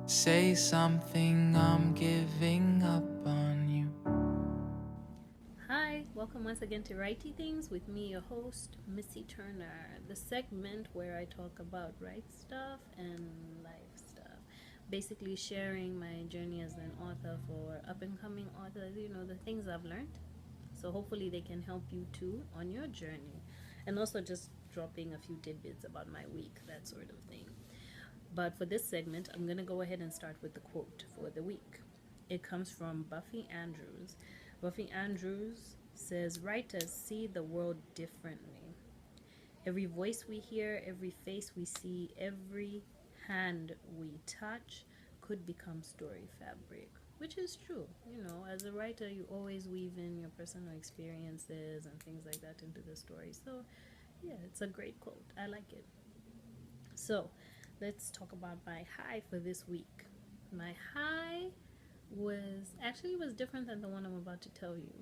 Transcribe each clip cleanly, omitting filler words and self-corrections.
Say something, I'm giving up on you. Hi, welcome once again to Writey Things with me, your host, Missy Turner, the segment where I talk about right stuff and life stuff. Basically, sharing my journey as an author for up and coming authors, the things I've learned. So, hopefully, they can help you too on your journey. And also, just dropping a few tidbits about my week, that sort of thing. But for this segment, I'm going to go ahead and start with the quote for the week. It comes from Buffy Andrews. Buffy Andrews says, "Writers see the world differently. Every voice we hear, every face we see, every hand we touch could become story fabric." Which is true. As a writer, you always weave in your personal experiences and things like that into the story. So, yeah, it's a great quote. I like it. So, let's talk about my high for this week. My high was different than the one I'm about to tell you.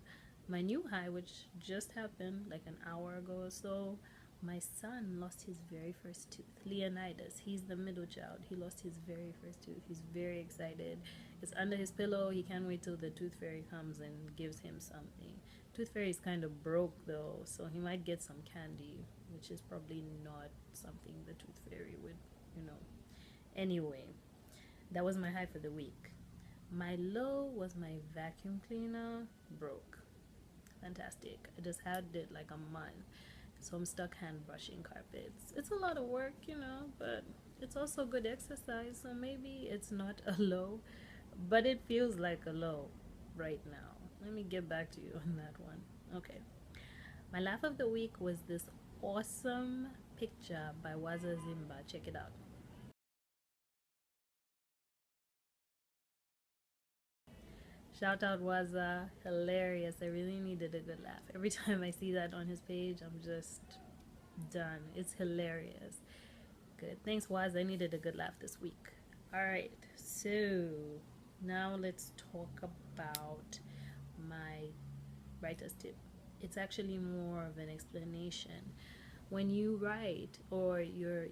My new high, which just happened like an hour ago or so, my son lost his very first tooth. Leonidas, he's the middle child. He lost his very first tooth. He's very excited. It's under his pillow. He can't wait till the tooth fairy comes and gives him something. Tooth fairy is kind of broke though, so he might get some candy, which is probably not something the tooth fairy would, you know. Anyway, that was my high for the week. My low was my vacuum cleaner broke. Fantastic. I just had it like a month. So I'm stuck hand brushing carpets. It's a lot of work, but it's also good exercise. So maybe it's not a low, but it feels like a low right now. Let me get back to you on that one. Okay. My laugh of the week was this awesome picture by Waza Zimba. Check it out. Shout out Waza, hilarious. I really needed a good laugh. Every time I see that on his page, I'm just done. It's hilarious. Good. Thanks, Waza. I needed a good laugh this week. All right. So now let's talk about my writer's tip. It's actually more of an explanation. When you write or you're,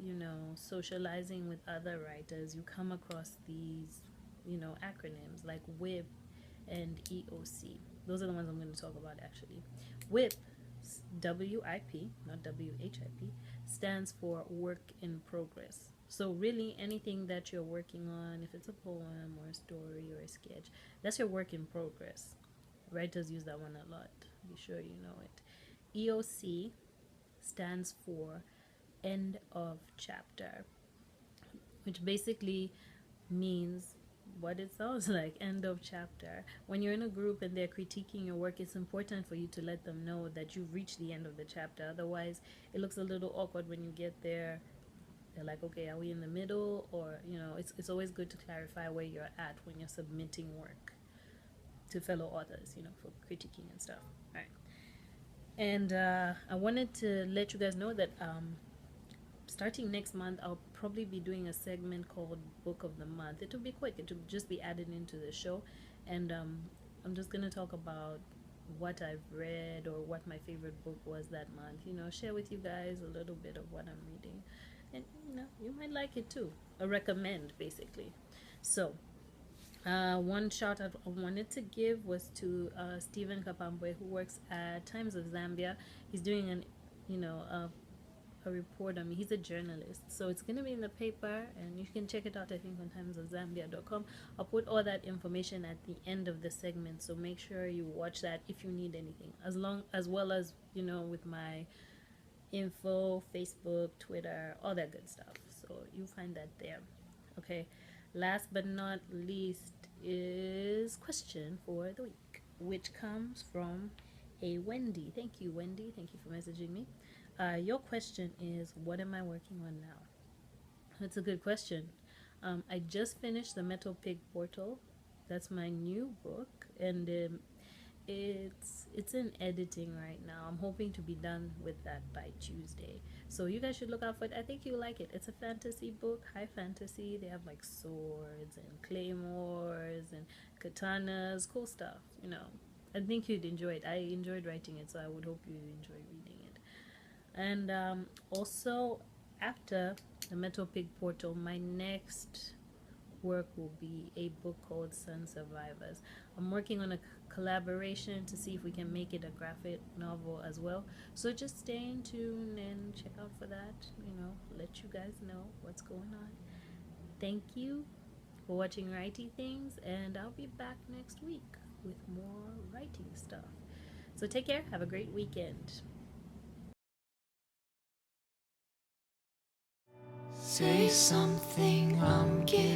socializing with other writers, you come across these, acronyms like WIP and EOC. Those are the ones I'm going to talk about actually. WIP, WIP, not WHIP, stands for work in progress. So, really, anything that you're working on, if it's a poem or a story or a sketch, that's your work in progress. Writers use that one a lot. Be sure you know it. EOC stands for end of chapter, which basically means what it sounds like, end of chapter. When you're in a group and they're critiquing your work, it's important for you to let them know that you've reached the end of the chapter. Otherwise, it looks a little awkward when you get there. They're like, okay, are we in the middle? Or, it's always good to clarify where you're at when you're submitting work to fellow authors, for critiquing and stuff. All right. And I wanted to let you guys know that starting next month, I'll probably be doing a segment called Book of the Month. It will be quick, it will just be added into the show. And I'm just going to talk about what I've read or what my favorite book was that month. Share with you guys a little bit of what I'm reading. And, you might like it too. A recommend, basically. So, one shout out I wanted to give was to Stephen Kapambwe, who works at Times of Zambia. He's doing a report on me. He's a journalist, so it's gonna be in the paper, and you can check it out. I think on timesofzambia.com. I'll put all that information at the end of the segment, so make sure you watch that if you need anything, as well as with my info, Facebook, Twitter, all that good stuff. So you find that there. Okay. Last but not least is question for the week, which comes from a Wendy. Thank you, Wendy. Thank you for messaging me. Your question is, what am I working on now? That's a good question. I just finished the Metal Pig Portal. That's my new book, and it's in editing right now. I'm hoping to be done with that by Tuesday. So you guys should look out for it. I think you'll like it. It's a fantasy book, high fantasy. They have like swords and claymores and katanas, cool stuff. I think you'd enjoy it. I enjoyed writing it, so I would hope you enjoy reading it. And also, after the Metal Pig Portal, my next work will be a book called Sun Survivors. I'm working on a collaboration to see if we can make it a graphic novel as well. So just stay in tune and check out for that. Let you guys know what's going on. Thank you for watching Writey Things, and I'll be back next week with more writing stuff. So take care. Have a great weekend. Say something, I'm giving